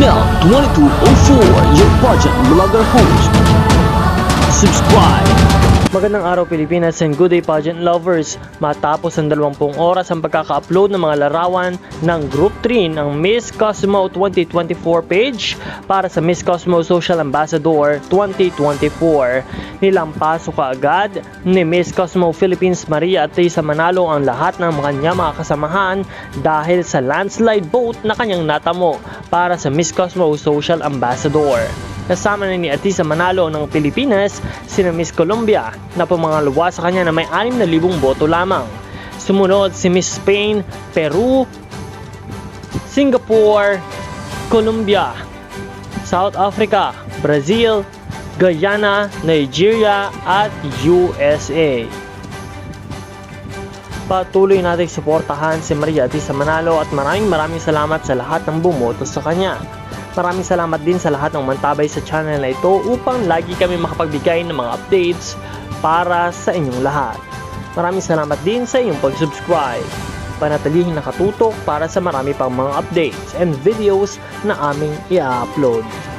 Now 2204, your budget vlogger host. Subscribe. Magandang araw Pilipinas and good day pageant lovers. Matapos ang 20 oras ang pagkaka-upload ng mga larawan ng Group 3 ng Miss Cosmo 2024 page para sa Miss Cosmo Social Ambassador 2024. Nilampaso kaagad ni Miss Cosmo Philippines Maria Atisa Manalo ang lahat ng kanyang mga kasamahan dahil sa landslide vote na kanyang natamo para sa Miss Cosmo Social Ambassador. Kasama na ni Atisa Manalo ng Pilipinas, sina Miss Colombia na pumangalawa sa kanya na may 6,000 boto lamang. Sumunod si Miss Spain, Peru, Singapore, Colombia, South Africa, Brazil, Guyana, Nigeria at USA. Patuloy nating suportahan si Maria Atisa Manalo at maraming salamat sa lahat ng bumoto sa kanya. Maraming salamat din sa lahat ng mantabay sa channel na ito upang lagi kami makapagbigay ng mga updates para sa inyong lahat. Maraming salamat din sa inyong pag-subscribe. Panatilihing nakatutok para sa marami pang mga updates and videos na aming i-upload.